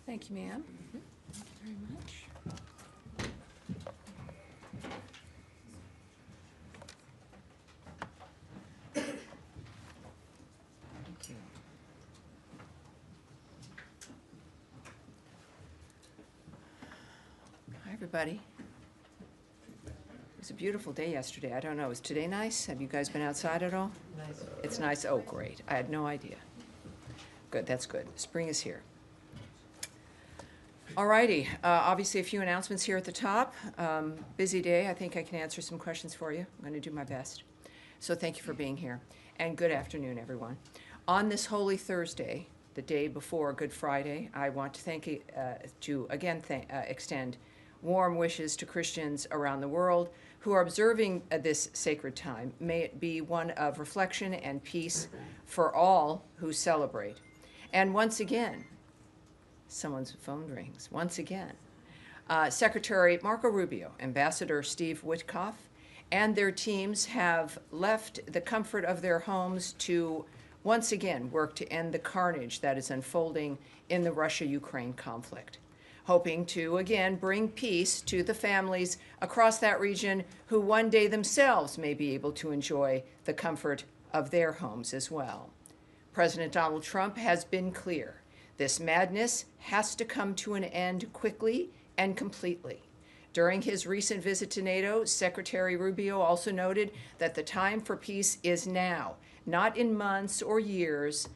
Thank you, ma'am. Thank you very much. Thank you. Hi, everybody. It was a beautiful day yesterday. I don't know, is today nice? Have you guys been outside at all? Nice. It's nice. Oh, great. I had no idea. Good, that's good. Spring is here. All righty. Obviously, a few announcements here at the top. Busy day. I think I can answer some questions for you. I'm going to do my best. So thank you for being here. And good afternoon, everyone. On this Holy Thursday, the day before Good Friday, I want to extend warm wishes to Christians around the world who are observing this sacred time. May it be one of reflection and peace for all who celebrate. And once again, someone's phone rings. Once again, Secretary Marco Rubio, Ambassador Steve Witkoff, and their teams have left the comfort of their homes to once again work to end the carnage that is unfolding in the Russia-Ukraine conflict, hoping to again bring peace to the families across that region who one day themselves may be able to enjoy the comfort of their homes as well. President Donald Trump has been clear. This madness has to come to an end quickly and completely. During his recent visit to NATO, Secretary Rubio also noted that the time for peace is now, not in months or years.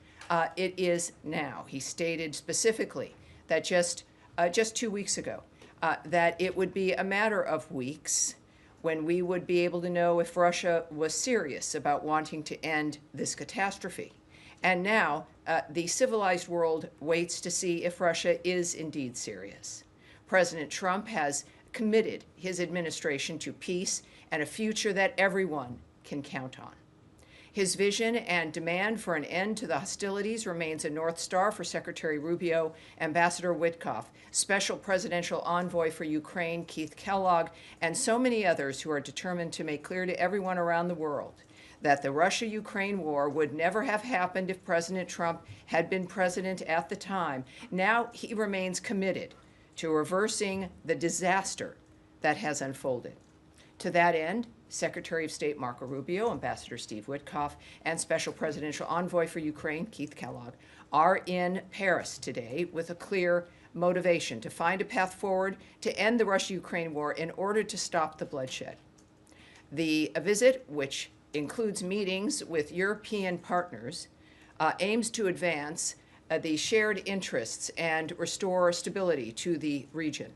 It is now. He stated specifically that just 2 weeks ago, that it would be a matter of weeks when we would be able to know if Russia was serious about wanting to end this catastrophe. And now, the civilized world waits to see if Russia is indeed serious. President Trump has committed his administration to peace and a future that everyone can count on. His vision and demand for an end to the hostilities remains a North Star for Secretary Rubio, Ambassador Witkoff, Special Presidential Envoy for Ukraine, Keith Kellogg, and so many others who are determined to make clear to everyone around the world that the Russia-Ukraine war would never have happened if President Trump had been president at the time. Now he remains committed to reversing the disaster that has unfolded. To that end, Secretary of State Marco Rubio, Ambassador Steve Witkoff, and Special Presidential Envoy for Ukraine, Keith Kellogg, are in Paris today with a clear motivation to find a path forward to end the Russia-Ukraine war in order to stop the bloodshed. The visit, which includes meetings with European partners, aims to advance the shared interests and restore stability to the region.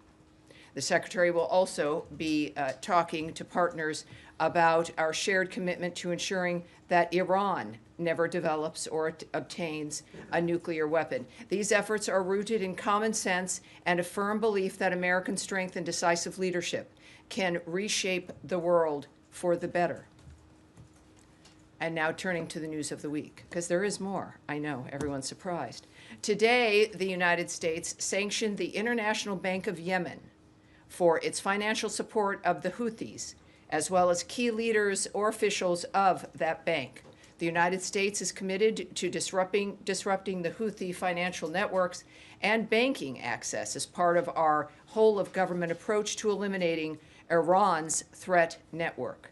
The Secretary will also be talking to partners about our shared commitment to ensuring that Iran never develops or obtains a nuclear weapon. These efforts are rooted in common sense and a firm belief that American strength and decisive leadership can reshape the world for the better. And now turning to the news of the week, because there is more. I know, everyone's surprised. Today, the United States sanctioned the International Bank of Yemen for its financial support of the Houthis, as well as key leaders or officials of that bank. The United States is committed to disrupting the Houthi financial networks and banking access as part of our whole-of-government approach to eliminating Iran's threat network.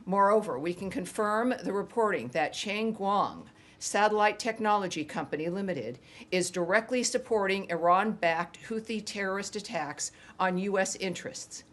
Moreover, we can confirm the reporting that Changguang Satellite Technology Company Limited is directly supporting Iran-backed Houthi terrorist attacks on U.S. interests.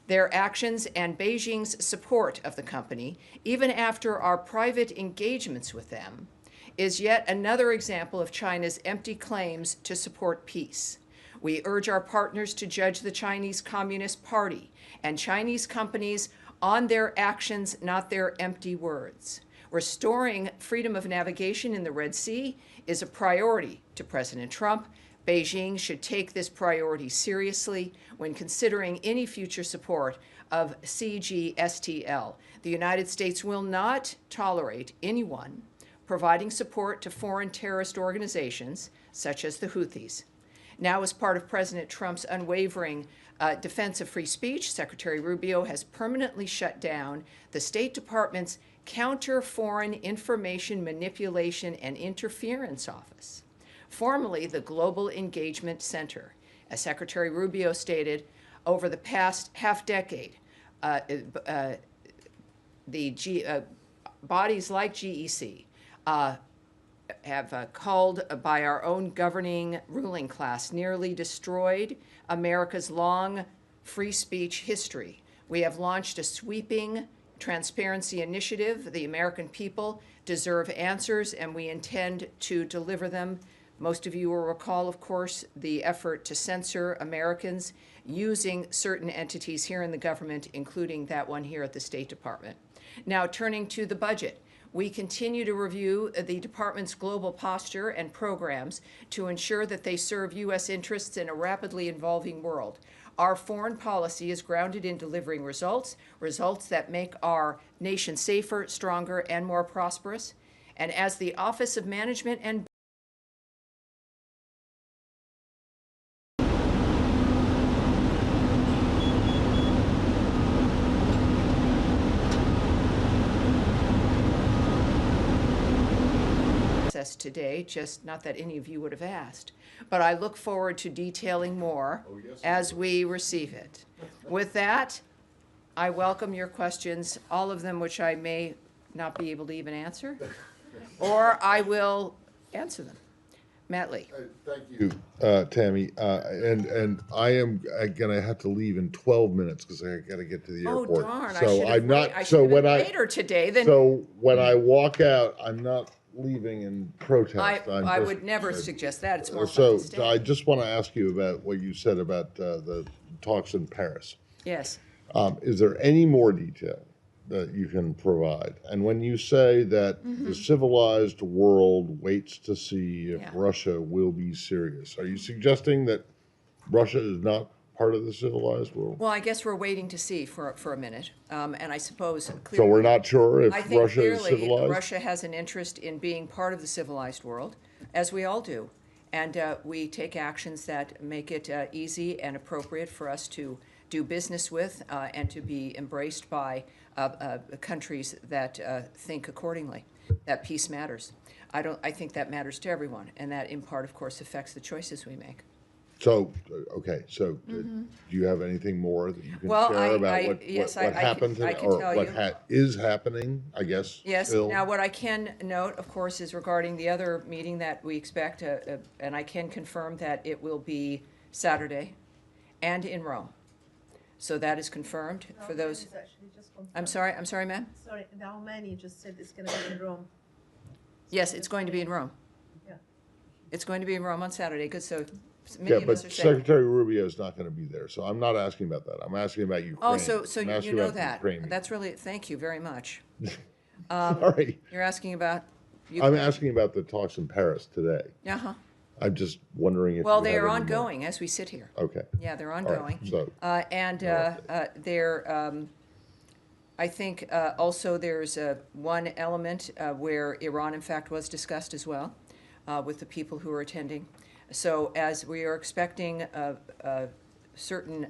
Their actions and Beijing's support of the company, even after our private engagements with them, is yet another example of China's empty claims to support peace. We urge our partners to judge the Chinese Communist Party and Chinese companies on their actions, not their empty words. Restoring freedom of navigation in the Red Sea is a priority to President Trump. Beijing should take this priority seriously when considering any future support of CGSTL. The United States will not tolerate anyone providing support to foreign terrorist organizations such as the Houthis. Now, as part of President Trump's unwavering defense of free speech, Secretary Rubio has permanently shut down the State Department's Counter Foreign Information Manipulation and Interference Office, formerly the Global Engagement Center. As Secretary Rubio stated, over the past half-decade, bodies like GEC have called by our own governing ruling class nearly destroyed America's long free speech history. We have launched a sweeping transparency initiative. The American people deserve answers, and we intend to deliver them. Most of you will recall, of course, the effort to censor Americans using certain entities here in the government, including that one here at the State Department. Now, turning to the budget. We continue to review the department's global posture and programs to ensure that they serve U.S. interests in a rapidly evolving world. Our foreign policy is grounded in delivering results that make our nation safer, stronger, and more prosperous. And as the Office of Management and today, just not that any of you would have asked, but I look forward to detailing more as we receive it. With that, I welcome your questions, all of them which I may not be able to even answer, or I will answer them. Matt Lee. Thank you, Tammy. And I am going to have to leave in 12 minutes because I got to get to the airport. Oh darn! So I'm not. I should have later today. Then so when I walk out, I'm not leaving in protest. I would never suggest that. It's more fun so to stay. I just want to ask you about what you said about the talks in Paris. Yes. Is there any more detail that you can provide? And when you say that the civilized world waits to see if Russia will be serious, are you suggesting that Russia is not part of the civilized world? Well, I guess we're waiting to see for a minute, and I suppose clearly, so we're not sure if I think Russia is clearly civilized? Russia has an interest in being part of the civilized world, as we all do, and we take actions that make it easy and appropriate for us to do business with and to be embraced by countries that think accordingly, that peace matters. I think that matters to everyone, and that in part, of course, affects the choices we make. So, okay, so do you have anything more that you can share about what happened I can tell you. Is happening, I guess? Yes. Still? Now, what I can note, of course, is regarding the other meeting that we expect, and I can confirm that it will be Saturday and in Rome. So that is confirmed for those. I'm sorry, ma'am? Sorry, the Armenia just said it's going to be in Rome. Yes, it's going to be in Rome. Yeah. It's going to be in Rome on Saturday. Good, so many Yeah, of but us are saying. Secretary Rubio is not going to be there, so I'm not asking about that. I'm asking about Ukraine. Oh, so I'm you asking know about that. Ukraine. That's really, thank you very much. Sorry. You're asking about I'm asking about the talks in Paris today. Uh-huh. I'm just wondering if Well, you they have are any more. ongoing as we sit here. Okay. Yeah, they're All ongoing. right. So, They're, I think also there's one element where Iran, in fact, was discussed as well with the people who are attending. So as we are expecting certain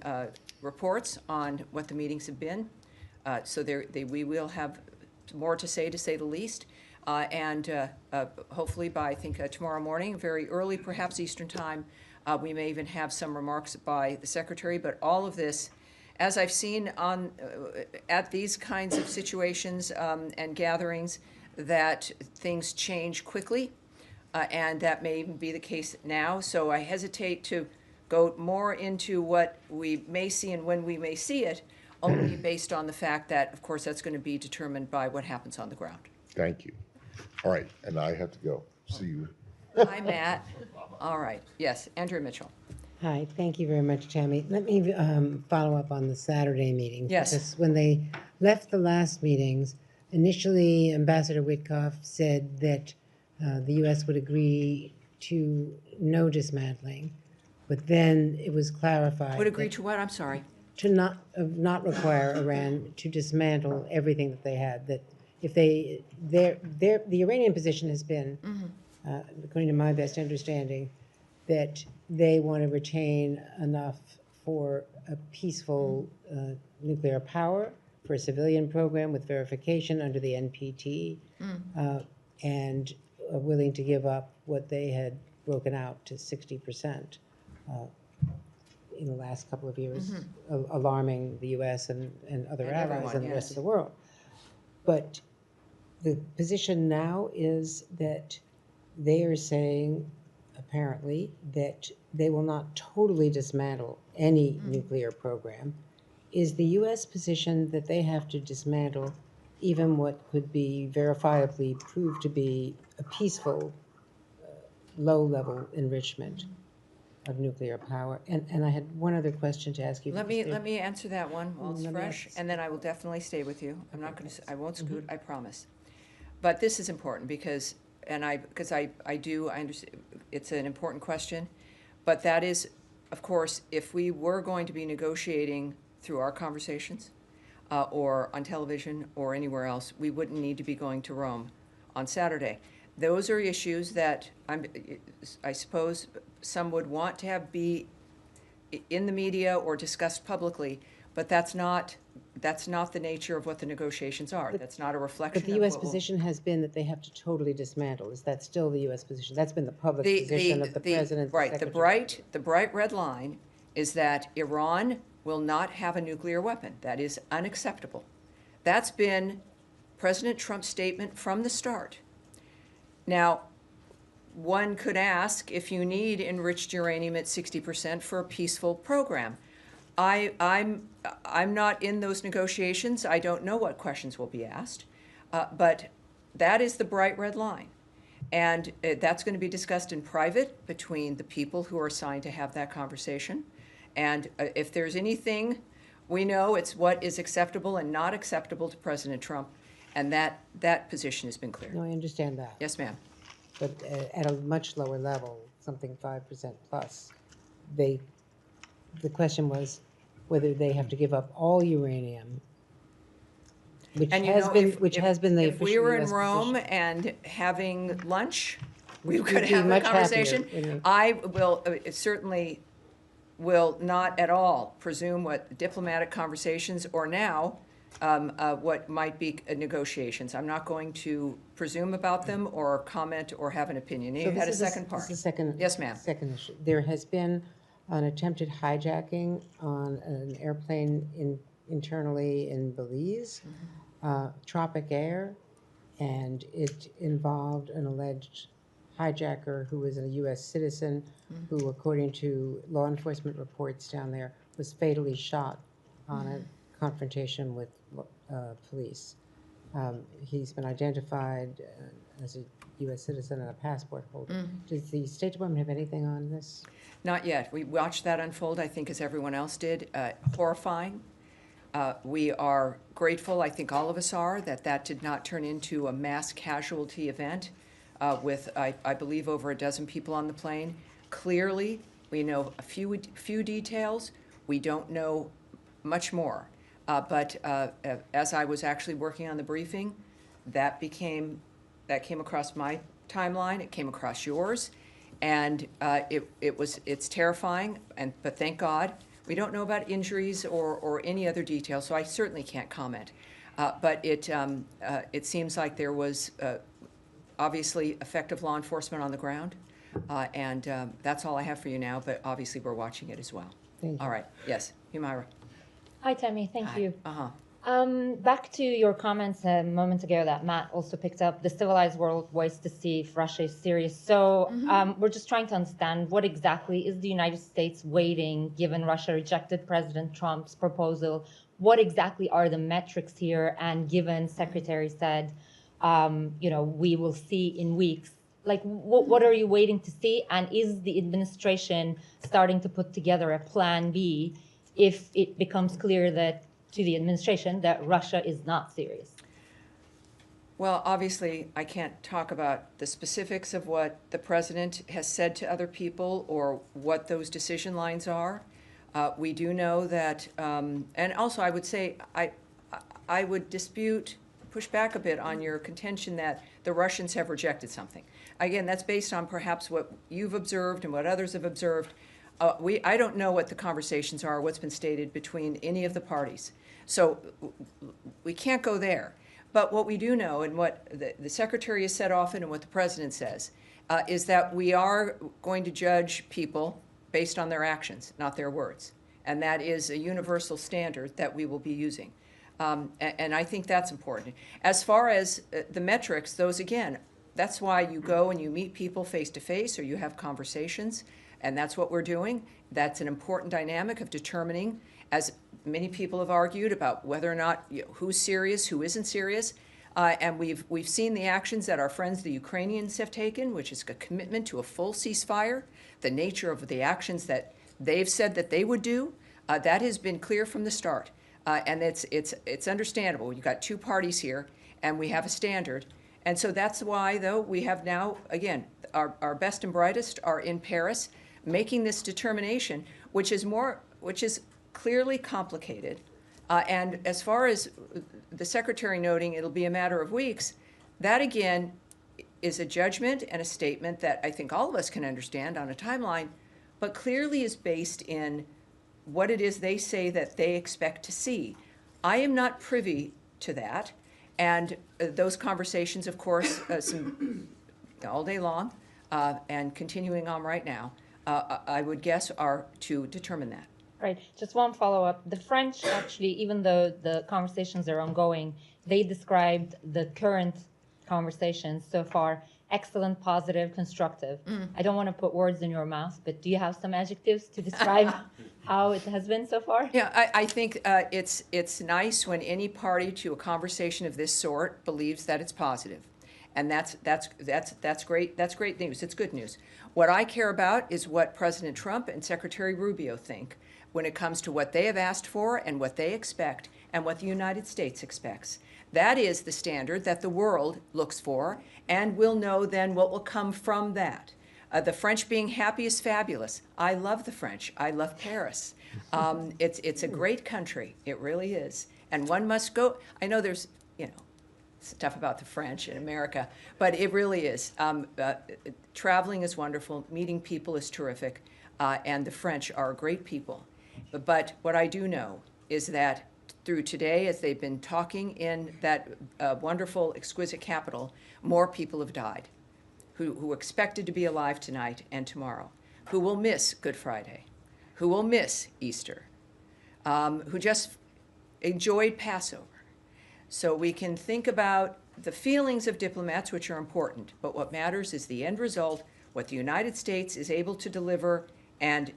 reports on what the meetings have been, so we will have more to say the least. And hopefully by, I think, tomorrow morning, very early, perhaps Eastern time, we may even have some remarks by the Secretary. But all of this, as I've seen on at these kinds of situations and gatherings, that things change quickly, and that may even be the case now. So I hesitate to go more into what we may see and when we may see it, only based on the fact that, of course, that's going to be determined by what happens on the ground. thank you. All right, and I have to go. See you. Hi, Matt. All right. Yes, Andrew Mitchell. Hi, thank you very much, Tammy. Let me follow up on the Saturday meeting. Yes. Because when they left the last meetings, initially Ambassador Witkoff said that the U.S. would agree to no dismantling, but then it was clarified. Would agree to what? I'm sorry. To not require Iran to dismantle everything that they had. That if the Iranian position has been, according to my best understanding, that they want to retain enough for a peaceful nuclear power, for a civilian program with verification under the NPT, and are willing to give up what they had broken out to 60% in the last couple of years, alarming the U.S. and other And allies everyone, and the rest yes. of the world. But the position now is that they are saying, apparently, that they will not totally dismantle any nuclear program. Is the U.S. position that they have to dismantle even what could be verifiably proved to be a peaceful, low-level enrichment of nuclear power? And I had one other question to ask you. Let me answer that one while it's Let me fresh, ask- and then I will definitely stay with you. I'm not going to, I won't scoot, Mm-hmm. I promise. But this is important because, I understand, it's an important question. But that is, of course, if we were going to be negotiating through our conversations, or on television or anywhere else, we wouldn't need to be going to Rome on Saturday. Those are issues that I suppose some would want to have be in the media or discussed publicly, but that's not the nature of what the negotiations are. That's not a reflection But the of U.S. what will- position has been that they have to totally dismantle. Is that still the U.S. position? That's been the public The- position of the president, the Right, secretary. the bright red line is that Iran will not have a nuclear weapon. That is unacceptable. That's been President Trump's statement from the start. Now, one could ask if you need enriched uranium at 60% for a peaceful program. I'm not in those negotiations. I don't know what questions will be asked, but that is the bright red line. And that's going to be discussed in private between the people who are assigned to have that conversation. And if there's anything, we know it's what is acceptable and not acceptable to President Trump, and that position has been clear. No, I understand that. Yes, ma'am. But at a much lower level, something 5% plus, the question was whether they have to give up all uranium, which And you has know, been, if- which if- has been the If we official were in US Rome position. and having lunch, we We'd could be have a much happier, conversation. wouldn't we? I will, certainly will not at all presume what diplomatic conversations, or now, what might be negotiations. I'm not going to presume about them or comment or have an opinion. So You this had a is second part. This is the second. Yes, ma'am. Second issue. There has been an attempted hijacking on an airplane internally in Belize, Tropic Air, and it involved an alleged hijacker who was a U.S. citizen who, according to law enforcement reports down there, was fatally shot on a confrontation with police. He's been identified as a U.S. citizen and a passport holder. Does the State Department have anything on this? Not yet. We watched that unfold, I think, as everyone else did. Horrifying. We are grateful, I think all of us are, that did not turn into a mass casualty event with, I believe, over a dozen people on the plane. Clearly, we know a few details. We don't know much more. But as I was actually working on the briefing, that came across my timeline. It came across yours, and it's terrifying. But thank God, we don't know about injuries or any other details, so I certainly can't comment. But it seems like there was obviously effective law enforcement on the ground, and that's all I have for you now. But obviously, we're watching it as well. Thank you. All right. Yes, Humaira. Hi, Tammy. Thank Hi. you. Back To your comments a moment ago that Matt also picked up, the civilized world waits to see if Russia is serious. So we're just trying to understand what exactly is the United States waiting, given Russia rejected President Trump's proposal? What exactly are the metrics here? And given Secretary said, we will see in weeks, like what are you waiting to see? And is the administration starting to put together a plan B if it becomes clear to the administration that Russia is not serious? Well, obviously, I can't talk about the specifics of what the president has said to other people or what those decision lines are. We do know that, and also I would say, I would push back a bit on your contention that the Russians have rejected something. Again, that's based on perhaps what you've observed and what others have observed. I don't know what the conversations are, what's been stated between any of the parties. So we can't go there. But what we do know, and what the Secretary has said often and what the President says, is that we are going to judge people based on their actions, not their words. And that is a universal standard that we will be using. And I think that's important. As far as the metrics, those again, that's why you go and you meet people face to face or you have conversations, and that's what we're doing. That's an important dynamic of determining, as many people have argued, about whether or not, who's serious, who isn't serious. And we've seen the actions that our friends, the Ukrainians, have taken, which is a commitment to a full ceasefire, the nature of the actions that they've said that they would do. That has been clear from the start. And it's understandable. You've got two parties here, and we have a standard. And so that's why, though, we have now, again, our best and brightest are in Paris, making this determination, which is clearly complicated. And as far as the Secretary noting it'll be a matter of weeks, that, again, is a judgment and a statement that I think all of us can understand on a timeline, but clearly is based in what it is they say that they expect to see. I am not privy to that, and those conversations, of course, all day long, and continuing on right now, I would guess are to determine that. Right. Just one follow-up. The French actually, even though the conversations are ongoing, they described the current conversations so far excellent, positive, constructive. I don't want to put words in your mouth, but do you have some adjectives to describe how it has been so far? Yeah, I think it's nice when any party to a conversation of this sort believes that it's positive, and that's great. That's great news. It's good news. What I care about is what President Trump and Secretary Rubio think when it comes to what they have asked for and what they expect and what the United States expects. That is the standard that the world looks for, and we'll know then what will come from that. The French being happy is fabulous. I love the French. I love Paris. It's a great country. It really is. And one must go. I know there's, stuff about the French in America, but it really is. Traveling is wonderful. Meeting people is terrific. And the French are great people. But what I do know is that through today, as they've been talking in that wonderful, exquisite capital, more people have died who expected to be alive tonight and tomorrow, who will miss Good Friday, who will miss Easter, who just enjoyed Passover. So we can think about the feelings of diplomats, which are important, but what matters is the end result, what the United States is able to deliver and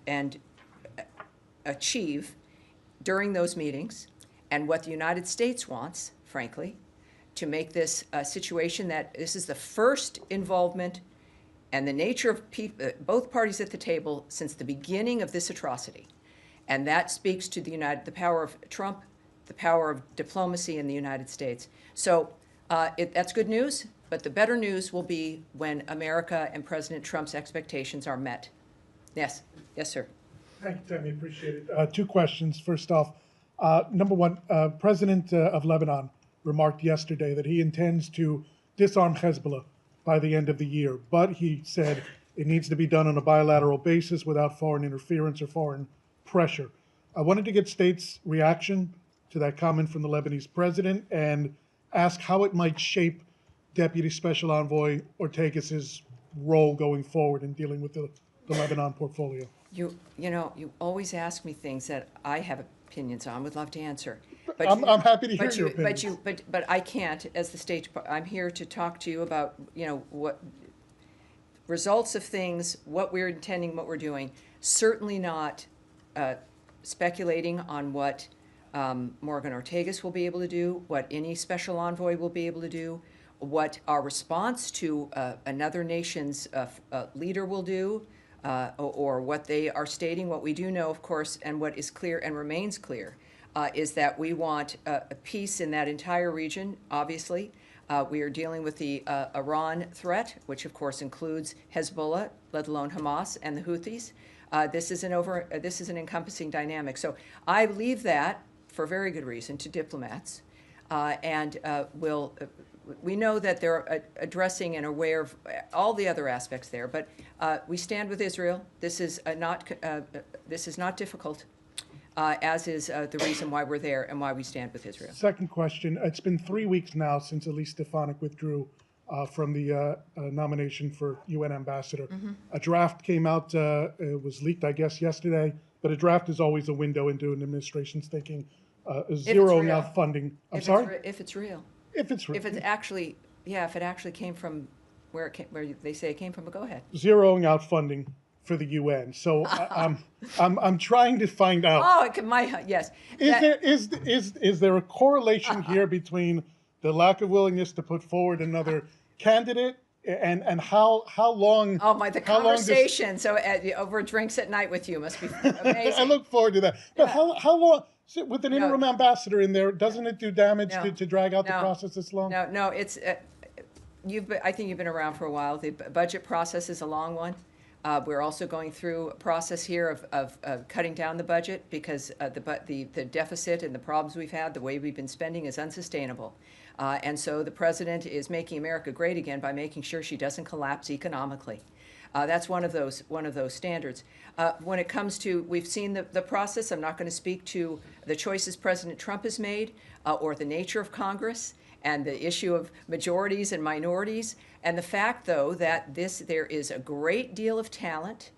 achieve during those meetings, and what the United States wants, frankly, to make this a situation that this is the first involvement and the nature of both parties at the table since the beginning of this atrocity. And that speaks to the power of Trump, the power of diplomacy in the United States. So that's good news, but the better news will be when America and President Trump's expectations are met. Yes, sir. Thank you, Tammy. Appreciate it. Two questions. First off, number one, President of Lebanon remarked yesterday that he intends to disarm Hezbollah by the end of the year, but he said it needs to be done on a bilateral basis without foreign interference or foreign pressure. I wanted to get states' reaction to that comment from the Lebanese president and ask how it might shape Deputy Special Envoy Ortegas' role going forward in dealing with the Lebanon portfolio. You always ask me things that I have opinions on, would love to answer. But I'm happy to hear your opinions. But I can't, as the state, I'm here to talk to you about, what results of things, what we're intending, what we're doing. Certainly not speculating on what Morgan Ortegas will be able to do, what any special envoy will be able to do, what our response to another nation's leader will do, or what they are stating. What we do know, of course, and what is clear and remains clear, is that we want a peace in that entire region, obviously. We are dealing with the Iran threat, which of course includes Hezbollah, let alone Hamas and the Houthis. This is an encompassing dynamic. So I leave that, for very good reason, to diplomats, and we know that they're addressing and aware of all the other aspects there, but we stand with Israel. This is not difficult, as is the reason why we're there and why we stand with Israel. Second question, it's been 3 weeks now since Elise Stefanik withdrew from the nomination for UN ambassador. A draft came out, it was leaked, I guess, yesterday, but a draft is always a window into an administration's thinking, zeroing real. out funding. I'm If sorry? if it's real. If it's If it's actually, yeah, if it actually came from where they say it came from, go ahead. zeroing out funding for the UN. So I'm trying to find out. Oh, yes. Is there a correlation here between the lack of willingness to put forward another candidate and how long? Oh my, the how long does- conversation. So over drinks at night with you must be I amazing. look forward to that. But how long? So with an interim ambassador in there, doesn't it do damage No. to drag out the No. process this long? No, it's I think you've been around for a while. The budget process is a long one. We're also going through a process here of cutting down the budget because the deficit and the problems we've had, the way we've been spending is unsustainable. And so the president is making America great again by making sure she doesn't collapse economically. That's one of those standards. When it comes to, we've seen the process. I'm not going to speak to the choices President Trump has made or the nature of Congress and the issue of majorities and minorities, and the fact, though, that there is a great deal of talent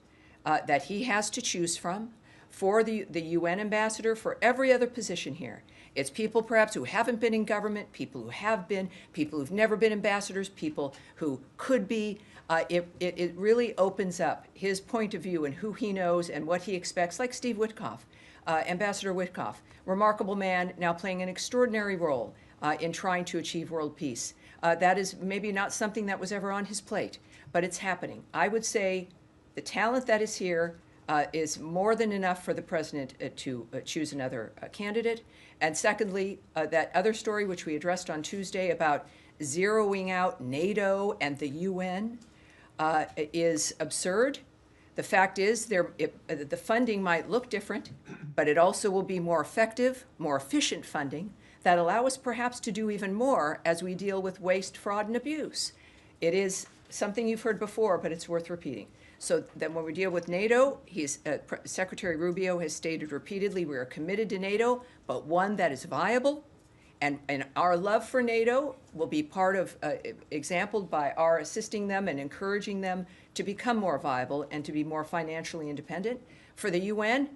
that he has to choose from for the UN ambassador, for every other position here. It's people perhaps who haven't been in government, people who have been, people who've never been ambassadors, people who could be. It really opens up his point of view and who he knows and what he expects, like Steve Witkoff, Ambassador Witkoff, remarkable man, now playing an extraordinary role in trying to achieve world peace. That is maybe not something that was ever on his plate, but it's happening. I would say the talent that is here is more than enough for the president to choose another candidate. And secondly, that other story which we addressed on Tuesday about zeroing out NATO and the UN is absurd. The fact is the funding might look different, but it also will be more effective, more efficient funding that allow us perhaps to do even more as we deal with waste, fraud, and abuse. It is something you've heard before, but it's worth repeating. So then when we deal with NATO, Secretary Rubio has stated repeatedly we are committed to NATO, but one that is viable. And our love for NATO will be part of, exampled by our assisting them and encouraging them to become more viable and to be more financially independent. For the UN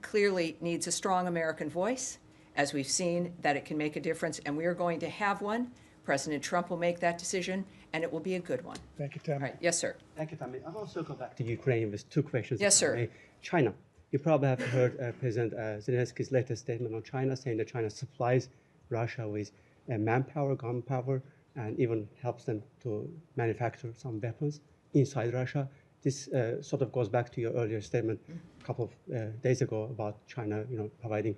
clearly needs a strong American voice, as we've seen that it can make a difference, and we are going to have one. President Trump will make that decision, and it will be a good one. Thank you, Tammy. All right. Yes, sir. Thank you, Tammy. I'll also go back to Ukraine with two questions. Yes, if I sir. may. China. You probably have heard President Zelensky's latest statement on China, saying that China supplies Russia with manpower, gunpower, and even helps them to manufacture some weapons inside Russia. This sort of goes back to your earlier statement a couple of days ago about China, providing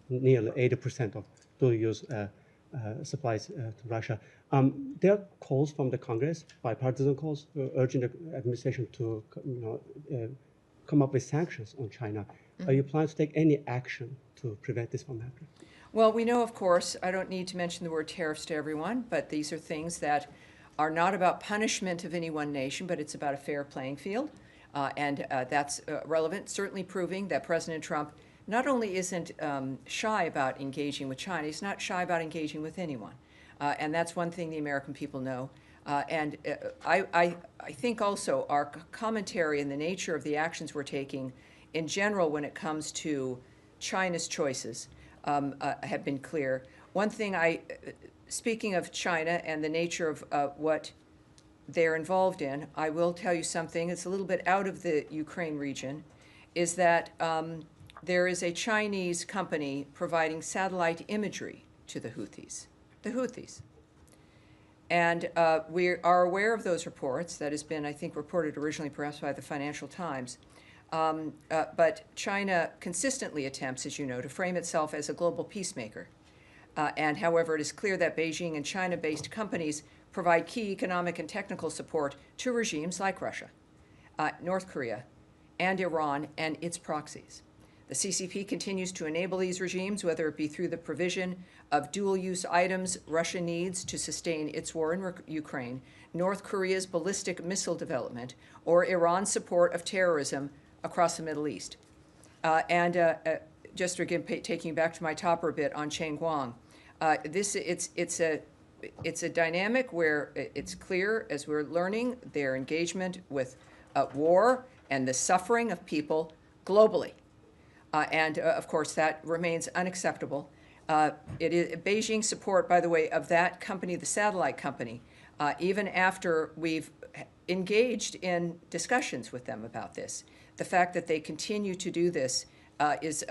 nearly 80% of dual-use supplies to Russia. There are calls from the Congress, bipartisan calls, urging the administration to, come up with sanctions on China. Are you planning to take any action to prevent this from happening? Well, we know, of course, I don't need to mention the word tariffs to everyone, but these are things that are not about punishment of any one nation, but it's about a fair playing field. And that's relevant, certainly proving that President Trump not only isn't shy about engaging with China, he's not shy about engaging with anyone. And that's one thing the American people know. And I think also our commentary and the nature of the actions we're taking in general when it comes to China's choices have been clear. One thing speaking of China and the nature of what they're involved in, I will tell you something, it's a little bit out of the Ukraine region, is that there is a Chinese company providing satellite imagery to the Houthis. The Houthis. And we are aware of those reports. That has been, I think, reported originally perhaps by the Financial Times. But China consistently attempts, as you know, to frame itself as a global peacemaker. And however, it is clear that Beijing and China-based companies provide key economic and technical support to regimes like Russia, North Korea, and Iran and its proxies. The CCP continues to enable these regimes, whether it be through the provision of dual-use items Russia needs to sustain its war in Ukraine, North Korea's ballistic missile development, or Iran's support of terrorism across the Middle East. Just again, taking back to my topper a bit on Cheng Guang, it's it's a dynamic where it's clear, as we're learning, their engagement with war and the suffering of people globally. And of course, that remains unacceptable. It is Beijing's support, by the way, of that company, the satellite company, even after we've engaged in discussions with them about this. The fact that they continue to do this is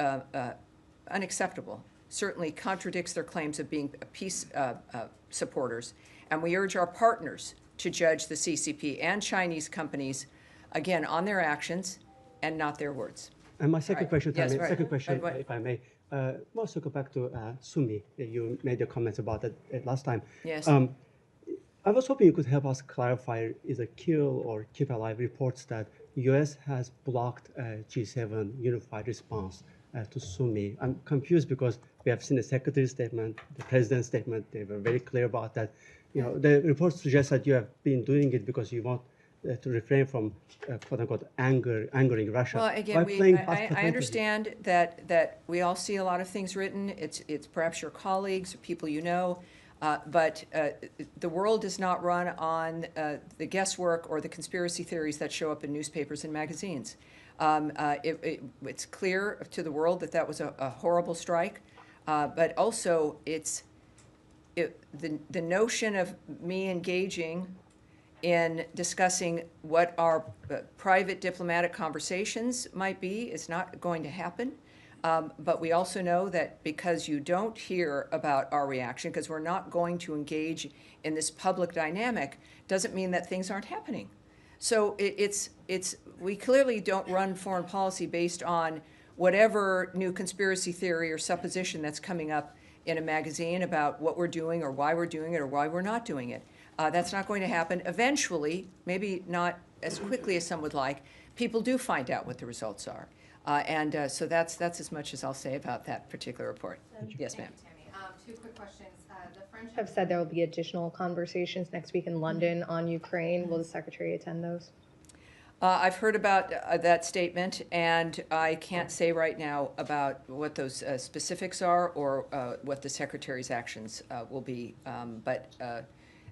unacceptable. Certainly contradicts their claims of being peace supporters. And we urge our partners to judge the CCP and Chinese companies, again, on their actions and not their words. And my second Right. question, Yes, Tammy, right. second question, Right. if I may, also go back to Sumi. You made your comments about that last time. Yes. I was hoping you could help us clarify either kill or keep alive reports that U.S. has blocked a G7 unified response to Sumi. I'm confused because we have seen the secretary's statement, the president's statement. They were very clear about that. You know, the reports suggest that you have been doing it because you want to refrain from quote unquote angering Russia. Well, By again, playing I past understand that we all see a lot of things written. It's perhaps your colleagues or people you know, but the world does not run on the guesswork or the conspiracy theories that show up in newspapers and magazines. It's clear to the world that that was a horrible strike, but also the notion of me engaging in discussing what our private diplomatic conversations might be is not going to happen. But we also know that because you don't hear about our reaction, because we're not going to engage in this public dynamic, doesn't mean that things aren't happening. So we clearly don't run foreign policy based on whatever new conspiracy theory or supposition that's coming up in a magazine about what we're doing or why we're doing it or why we're not doing it. That's not going to happen. Eventually, maybe not as quickly as some would like, people do find out what the results are. So that's as much as I'll say about that particular report. Yes, ma'am. Tammy. Two quick questions. The French have said there will be additional conversations next week in London on Ukraine. Will the Secretary attend those? I've heard about that statement, and I can't say right now about what those specifics are or what the Secretary's actions will be. But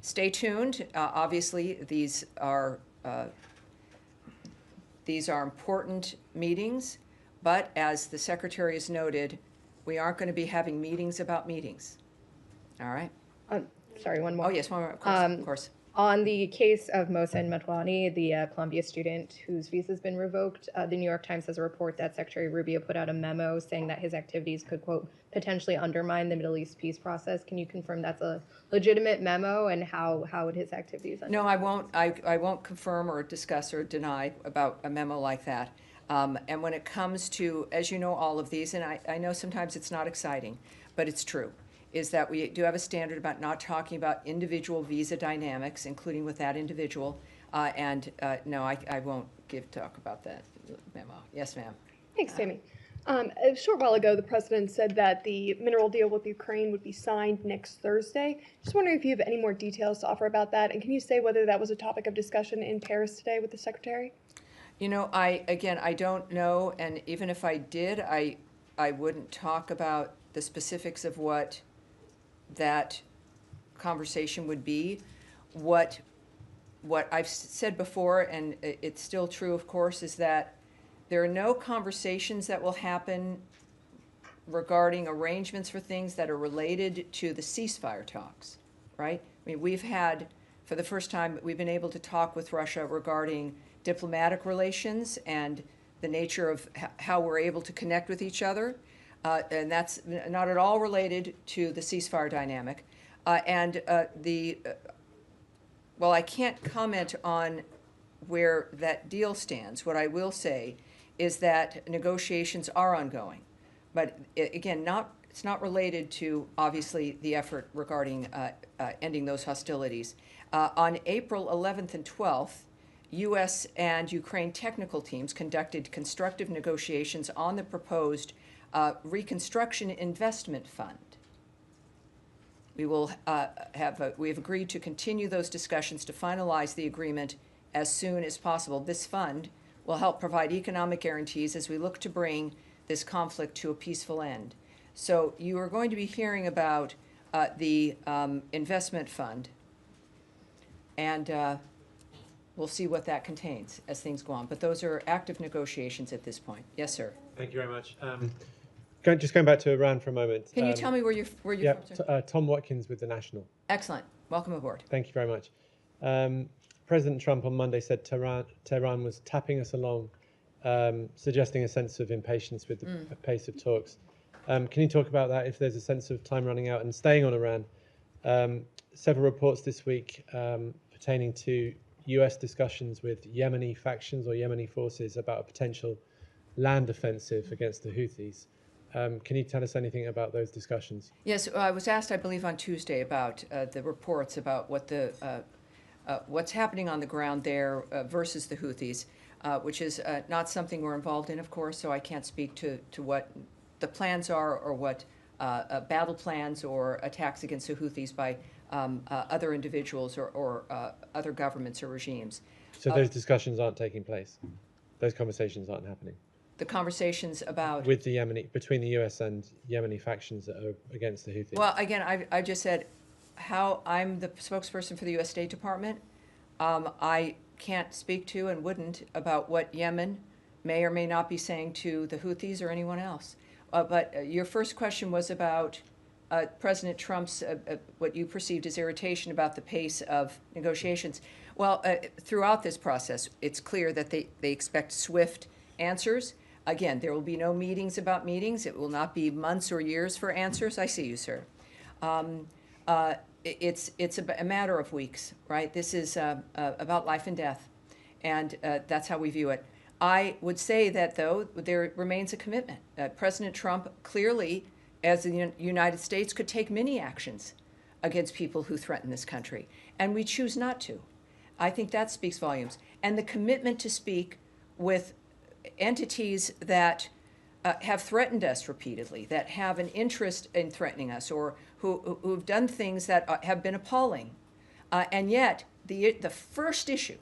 stay tuned. Obviously, these are important meetings, but as the Secretary has noted, we aren't going to be having meetings about meetings. All right? Sorry, one more. Oh, yes, one more, of course. On the case of Mohsen Medwani, the Columbia student whose visa has been revoked, the New York Times has a report that Secretary Rubio put out a memo saying that his activities could, quote, potentially undermine the Middle East peace process. Can you confirm that's a legitimate memo, and how would his activities undermine? No, I won't. I won't confirm or discuss or deny about a memo like that. And when it comes to, as you know, all of these, and I know sometimes it's not exciting, but it's true, is that we do have a standard about not talking about individual visa dynamics, including with that individual. No, I won't talk about that memo. Yes, ma'am. Thanks, Tammy. A short while ago, the president said that the mineral deal with Ukraine would be signed next Thursday. Just wondering if you have any more details to offer about that, and can you say whether that was a topic of discussion in Paris today with the secretary? You know, I don't know, and even if I did, I wouldn't talk about the specifics of what that conversation would be. What I've said before, and it's still true, of course, is that there are no conversations that will happen regarding arrangements for things that are related to the ceasefire talks, right? I mean, we've had, for the first time, we've been able to talk with Russia regarding diplomatic relations and the nature of how we're able to connect with each other. And that's not at all related to the ceasefire dynamic. Well, I can't comment on where that deal stands. What I will say is that negotiations are ongoing. But again, it's not related to, obviously, the effort regarding ending those hostilities. On April 11th and 12th, U.S. and Ukraine technical teams conducted constructive negotiations on the proposed Reconstruction Investment Fund. We will we have agreed to continue those discussions to finalize the agreement as soon as possible. This fund will help provide economic guarantees as we look to bring this conflict to a peaceful end. So you are going to be hearing about the investment fund, and we'll see what that contains as things go on. But those are active negotiations at this point. Yes, sir. Thank you very much. Just going back to Iran for a moment. Can you tell me where you're Yeah, from, sir? Tom Watkins with The National. Excellent. Welcome aboard. Thank you very much. President Trump on Monday said Tehran was tapping us along, suggesting a sense of impatience with the pace of talks. Can you talk about that, if there's a sense of time running out? And staying on Iran, several reports this week pertaining to US discussions with Yemeni factions or Yemeni forces about a potential land offensive against the Houthis. Can you tell us anything about those discussions? Yes, I was asked, I believe, on Tuesday about the reports about what what's happening on the ground there versus the Houthis, which is not something we're involved in, of course, so I can't speak to what the plans are or what battle plans or attacks against the Houthis by other individuals or other governments or regimes. So those discussions aren't taking place? Those conversations aren't happening? The conversations about... With the between the US and Yemeni factions that are against the Houthis? Well, again, I just said how I'm the spokesperson for the U.S. State Department. I can't speak to and wouldn't about what Yemen may or may not be saying to the Houthis or anyone else. But your first question was about President Trump's, what you perceived as irritation about the pace of negotiations. Well, throughout this process, it's clear that they expect swift answers. Again, there will be no meetings about meetings. It will not be months or years for answers. I see you, sir. It's a matter of weeks, right? This is about life and death, and that's how we view it. I would say that, though, there remains a commitment. President Trump clearly, as the United States, could take many actions against people who threaten this country, and we choose not to. I think that speaks volumes. And the commitment to speak with entities that have threatened us repeatedly, that have an interest in threatening us, or who've done things that have been appalling. And yet, the first issue,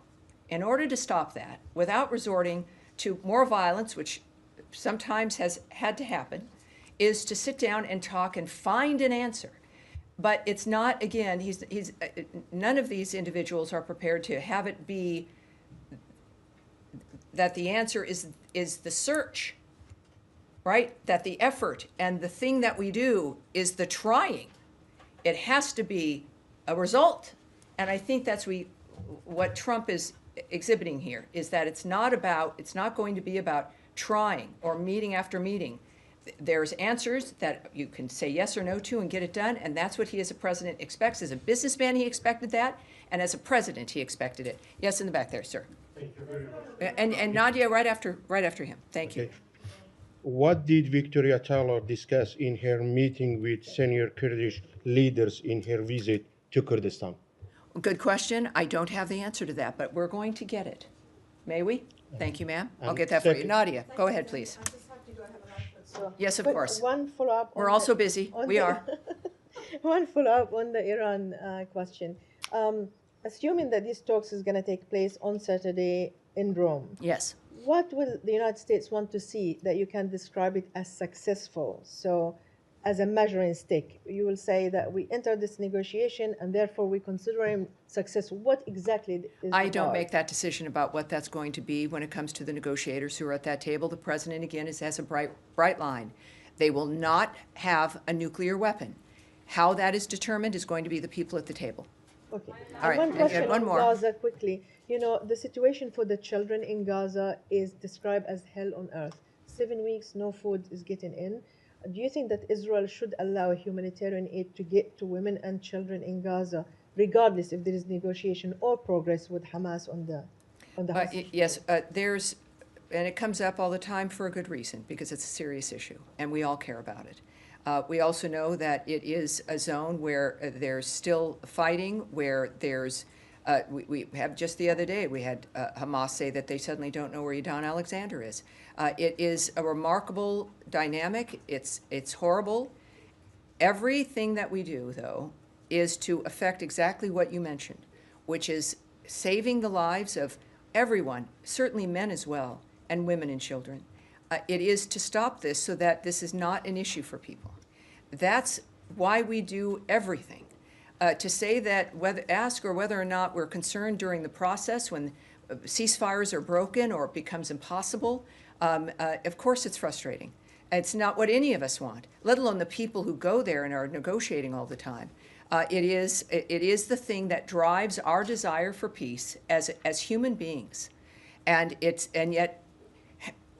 in order to stop that, without resorting to more violence, which sometimes has had to happen, is to sit down and talk and find an answer. But it's not, again, none of these individuals are prepared to have it be that the answer is the search, right? That the effort and the thing that we do is the trying. It has to be a result. And I think that's what Trump is exhibiting here, is that it's not going to be about trying or meeting after meeting. There's answers that you can say yes or no to and get it done, and that's what he as a president expects. As a businessman, he expected that, and as a president, he expected it. Yes, in the back there, sir. Thank you very much. And Nadia, right after him. Thank you. What did Victoria Taylor discuss in her meeting with senior Kurdish leaders in her visit to Kurdistan? Good question. I don't have the answer to that, but we're going to get it. May we? Thank you, ma'am. I'll get that for you. Nadia, go ahead, please. So, Yes, of but course. One follow-up. We're also busy. We are. One follow-up on the Iran question. Assuming that these talks is going to take place on Saturday in Rome, Yes. what will the United States want to see that you can describe it as successful? So, as a measuring stick, you will say that we entered this negotiation and therefore we consider him successful. What exactly is I the don't bar? make that decision about what that's going to be when it comes to the negotiators who are at that table. The president, again, has a bright line. They will not have a nuclear weapon. How that is determined is going to be the people at the table. Okay. All right, One and you had question one on more. Gaza quickly. You know, the situation for the children in Gaza is described as hell on earth. 7 weeks, no food is getting in. Do you think that Israel should allow humanitarian aid to get to women and children in Gaza, regardless if there is negotiation or progress with Hamas on the hostage? Yes, and it comes up all the time for a good reason, because it's a serious issue, and we all care about it. We also know that it is a zone where there's still fighting, where there's, we have just the other day, we had Hamas say that they suddenly don't know where Yadon Alexander is. It is a remarkable dynamic. It's horrible. Everything that we do, though, is to affect exactly what you mentioned, which is saving the lives of everyone, certainly men as well, and women and children. It is to stop this so that this is not an issue for people. That's why we do everything. To say that ask whether or not we're concerned during the process when ceasefires are broken or it becomes impossible, of course it's frustrating. It's not what any of us want, let alone the people who go there and are negotiating all the time. It is the thing that drives our desire for peace as human beings, and yet,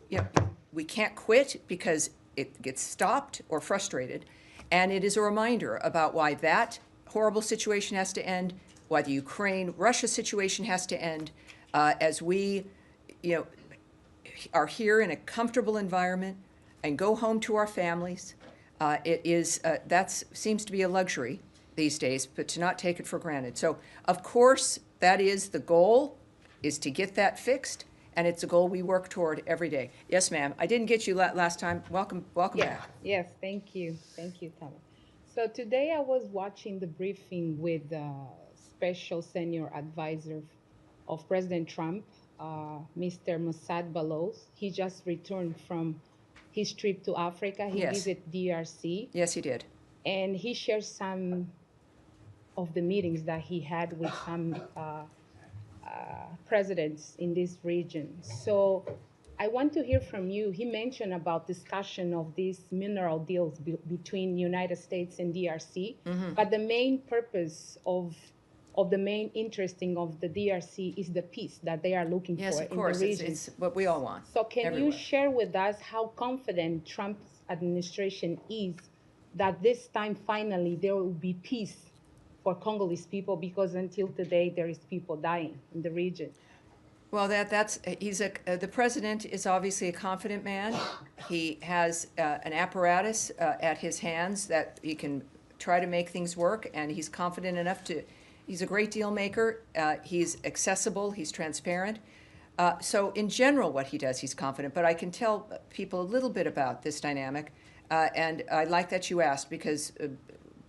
you know, we can't quit because it gets stopped or frustrated, and it is a reminder about why that horrible situation has to end, why the Ukraine-Russia situation has to end, as we, you know, are here in a comfortable environment and go home to our families. That seems to be a luxury these days, but to not take it for granted. So, of course, that is the goal, is to get that fixed, and it's a goal we work toward every day. Yes, ma'am. I didn't get you last time. Welcome back. Yes, thank you, Tammy. So today I was watching the briefing with the special senior advisor of President Trump, Mr. Mossad Balos. He just returned from his trip to Africa. He visited DRC. Yes, he did. And he shared some of the meetings that he had with some presidents in this region. So I want to hear from you. He mentioned about discussion of these mineral deals between United States and DRC, but the main purpose of the main interesting of the DRC is the peace that they are looking for in the region. It's what we all want. So can you share with us how confident Trump's administration is that this time finally there will be peace for Congolese people, because until today there is people dying in the region? Well, the president is obviously a confident man. He has an apparatus at his hands that he can try to make things work, and he's confident enough to. He's a great deal maker. He's accessible. He's transparent. So in general, what he does, he's confident. But I can tell people a little bit about this dynamic, and I like that you asked, because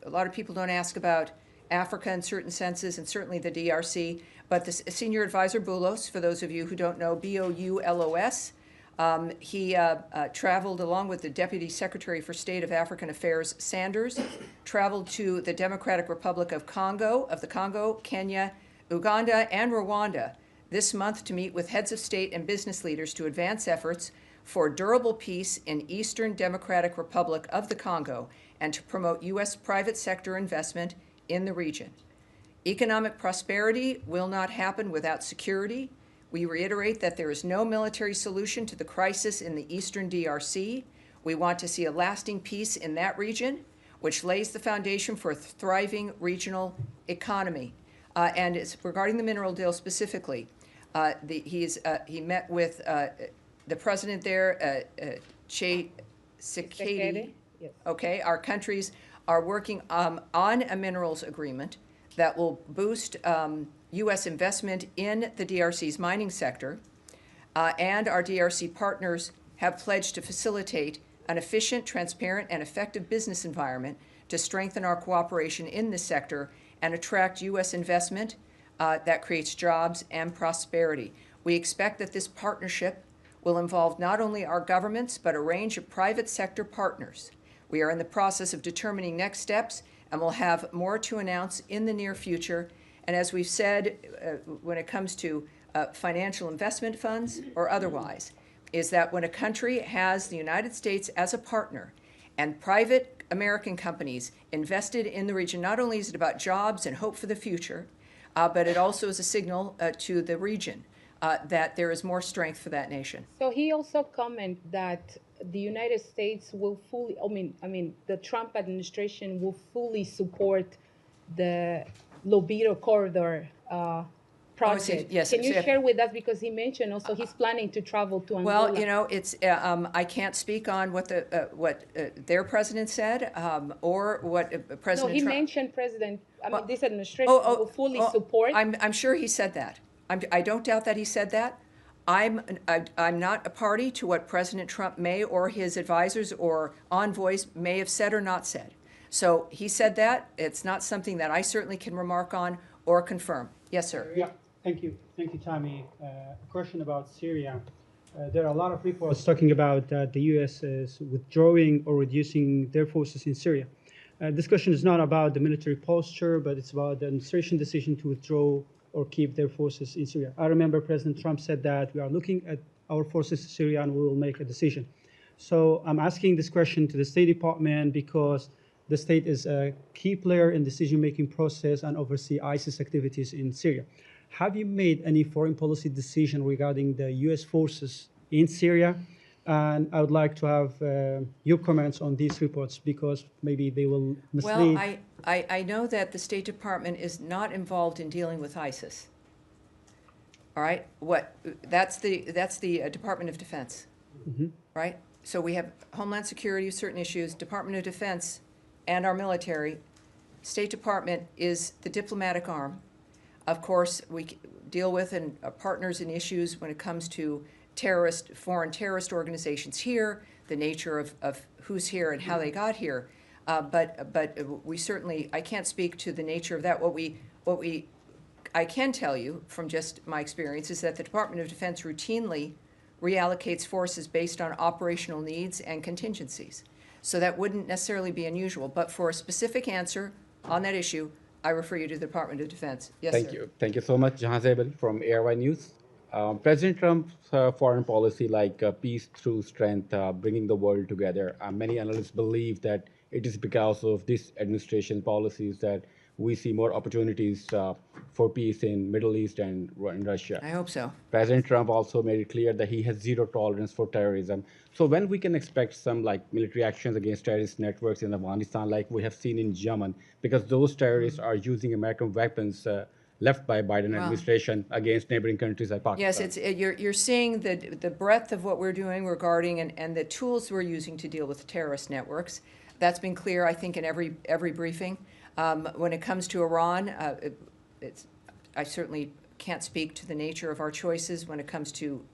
a lot of people don't ask about Africa in certain senses, and certainly the DRC. But the senior advisor, Boulos, for those of you who don't know, Boulos, he traveled along with the Deputy Secretary for State of African Affairs, Sanders, traveled to the Democratic Republic of the Congo, Kenya, Uganda, and Rwanda this month to meet with heads of state and business leaders to advance efforts for durable peace in Eastern Democratic Republic of the Congo and to promote U.S. private sector investment in the region. Economic prosperity will not happen without security. We reiterate that there is no military solution to the crisis in the eastern DRC. We want to see a lasting peace in that region, which lays the foundation for a thriving regional economy. And it's regarding the mineral deal specifically. He met with the president there, Tshisekedi. Yes. Okay, our countries are working on a minerals agreement that will boost U.S. investment in the DRC's mining sector, and our DRC partners have pledged to facilitate an efficient, transparent, and effective business environment to strengthen our cooperation in this sector and attract U.S. investment that creates jobs and prosperity. We expect that this partnership will involve not only our governments, but a range of private sector partners. We are in the process of determining next steps, and we'll have more to announce in the near future. And as we've said, when it comes to financial investment funds or otherwise, is that when a country has the United States as a partner and private American companies invested in the region, not only is it about jobs and hope for the future, but it also is a signal to the region that there is more strength for that nation. So he also commented that the United States will fully, the Trump administration will fully support the Lobito corridor project. Yes. Can you share with us, because he mentioned also he's planning to travel to Angola? Well, you know, it's I can't speak on what their president said or what President Trump. No, he mentioned this administration will fully support. I'm sure he said that. I don't doubt that he said that. I'm not a party to what President Trump may or his advisors or envoys may have said or not said. So he said that. It's not something that I certainly can remark on or confirm. Yes, sir. Yeah, thank you, Tammy. A question about Syria. There are a lot of reports talking about that the U.S. is withdrawing or reducing their forces in Syria. discussion is not about the military posture, but it's about the administration decision to withdraw or keep their forces in Syria. I remember President Trump said that we are looking at our forces in Syria and we will make a decision. So I'm asking this question to the State Department because the state is a key player in decision-making process and oversee ISIS activities in Syria. Have you made any foreign policy decision regarding the U.S. forces in Syria? And I would like to have your comments on these reports because maybe they will mislead. Well, I know that the State Department is not involved in dealing with ISIS. All right, that's the Department of Defense, right? So we have Homeland Security, certain issues, Department of Defense, and our military. State Department is the diplomatic arm. Of course, we deal with and are partners in issues when it comes to foreign terrorist organizations here, the nature of who's here and how they got here. But we certainly, I can't speak to the nature of that. I can tell you from just my experience is that the Department of Defense routinely reallocates forces based on operational needs and contingencies. So that wouldn't necessarily be unusual. But for a specific answer on that issue, I refer you to the Department of Defense. Yes, Thank sir. you. Thank you so much, Jahan Zabel from ARY News. President Trump's foreign policy, like peace through strength, bringing the world together, many analysts believe that it is because of this administration policies that we see more opportunities for peace in Middle East and in Russia. I hope so. President Trump also made it clear that he has zero tolerance for terrorism. So when we can expect some military actions against terrorist networks in Afghanistan, like we have seen in Yemen, because those terrorists are using American weapons left by Biden administration against neighboring countries like Pakistan. Yes, you're seeing the breadth of what we're doing regarding and the tools we're using to deal with terrorist networks. That's been clear, I think, in every briefing. When it comes to Iran, I certainly can't speak to the nature of our choices when it comes to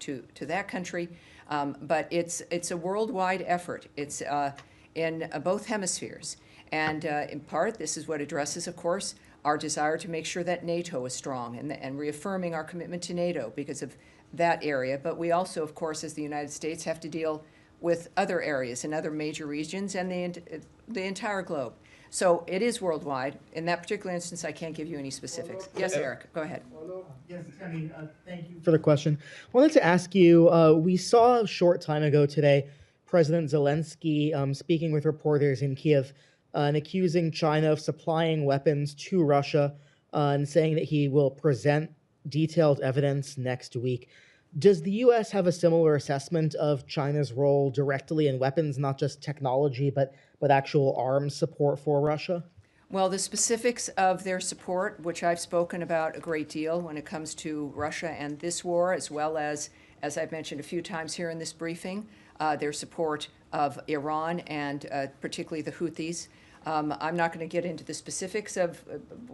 that country, but it's a worldwide effort. It's in both hemispheres, and in part, this is what addresses, of course, our desire to make sure that NATO is strong and reaffirming our commitment to NATO because of that area. But we also, of course, as the United States, have to deal with other areas and other major regions and the entire globe. So it is worldwide. In that particular instance, I can't give you any specifics. Yes, Eric, go ahead. Yes, Tammy, thank you for the question. I wanted to ask you, we saw a short time ago today President Zelensky speaking with reporters in Kiev and accusing China of supplying weapons to Russia and saying that he will present detailed evidence next week. Does the U.S. have a similar assessment of China's role directly in weapons, not just technology, but actual arms support for Russia? Well, the specifics of their support, which I've spoken about a great deal when it comes to Russia and this war, as well as I've mentioned a few times here in this briefing, their support of Iran and particularly the Houthis. I'm not going to get into the specifics of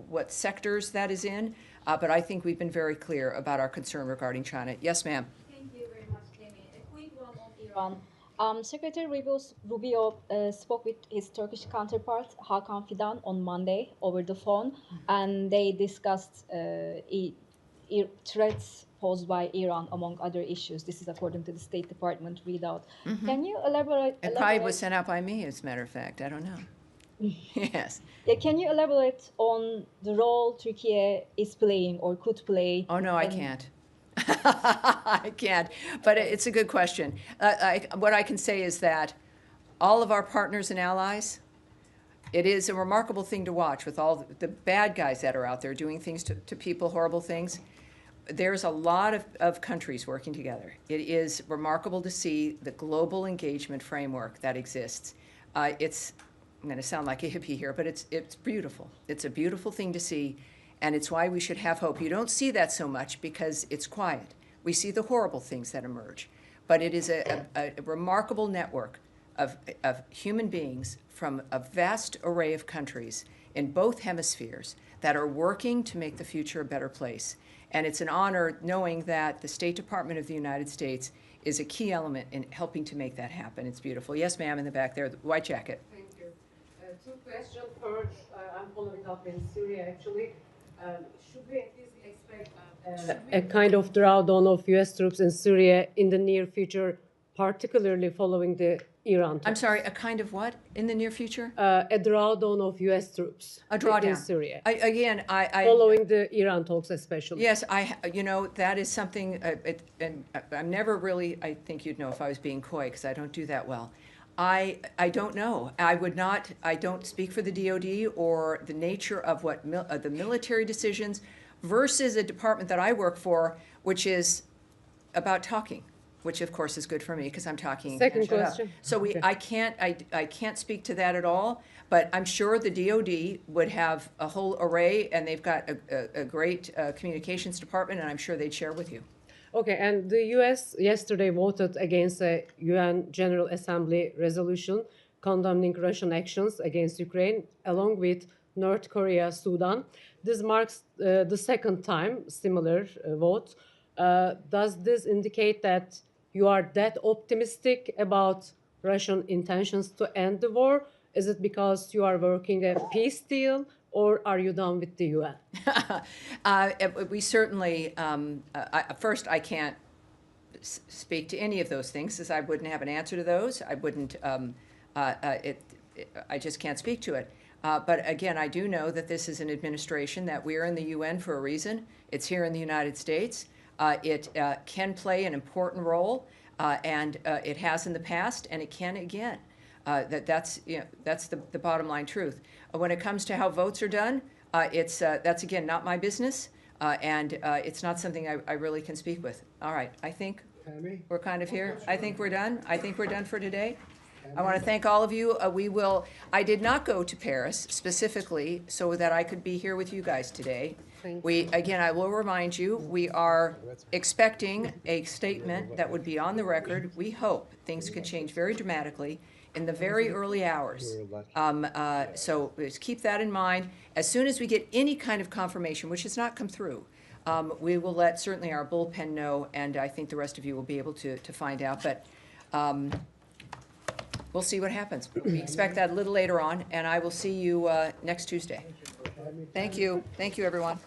what sectors that is in, but I think we've been very clear about our concern regarding China. Yes, ma'am. Thank you very much, Tammy. A quick one on Iran. Secretary Rubio spoke with his Turkish counterpart, Hakan Fidan, on Monday over the phone, and they discussed threats posed by Iran, among other issues. This is according to the State Department readout. Can you elaborate? It probably was sent out by me, as a matter of fact. I don't know. Yes. Yeah, can you elaborate on the role Turkey is playing or could play? Oh, no, I can't. I can't, but it's a good question. What I can say is that all of our partners and allies, it is a remarkable thing to watch with all the bad guys that are out there doing things to people, horrible things. There's a lot of countries working together. It is remarkable to see the global engagement framework that exists. I'm going to sound like a hippie here, but it's beautiful. It's a beautiful thing to see, and it's why we should have hope. You don't see that so much because it's quiet. We see the horrible things that emerge, but it is a remarkable network of human beings from a vast array of countries in both hemispheres that are working to make the future a better place. And it's an honor knowing that the State Department of the United States is a key element in helping to make that happen. It's beautiful. Yes, ma'am, in the back there, the white jacket. Thank you. Two questions. First, I'm following up in Syria, actually. Should we at least expect a kind of drawdown of U.S. troops in Syria in the near future, particularly following the Iran I'm talks. sorry, a kind of what in the near future? A drawdown of U.S. troops A drawdown. in Syria. I following the Iran talks especially. Yes, that is something, and I'm never really, I think you'd know if I was being coy, because I don't do that well. I don't know. I don't speak for the DOD or the nature of what the military decisions versus a department that I work for, which is about talking, which of course is good for me because I'm talking. Second shut up. question. So Okay. I can't speak to that at all, but I'm sure the DOD would have a whole array, and they've got a great communications department, and I'm sure they'd share with you. Okay, and the U.S. yesterday voted against a UN General Assembly resolution condemning Russian actions against Ukraine, along with North Korea, Sudan. This marks the second time similar vote. Does this indicate that you are that optimistic about Russian intentions to end the war? Is it because you are working a peace deal, or are you done with the UN? We certainly, first, I can't speak to any of those things, as I wouldn't have an answer to those. I wouldn't, I just can't speak to it. But again, I do know that this is an administration that we're in the UN for a reason. It's here in the United States. It can play an important role, and it has in the past, and it can again. That's the bottom line truth. When it comes to how votes are done, that's again not my business, and it's not something I really can speak with. All right, I think we're kind of here. I think we're done. I think we're done for today. I want to thank all of you. I did not go to Paris specifically so that I could be here with you guys today. Again, I will remind you, we are expecting a statement that would be on the record. We hope things could change very dramatically in the very early hours. So just keep that in mind. As soon as we get any kind of confirmation, which has not come through, we will let certainly our bullpen know, and I think the rest of you will be able to find out. But we'll see what happens. We expect that a little later on, and I will see you next Tuesday. Thank you. Thank you, everyone.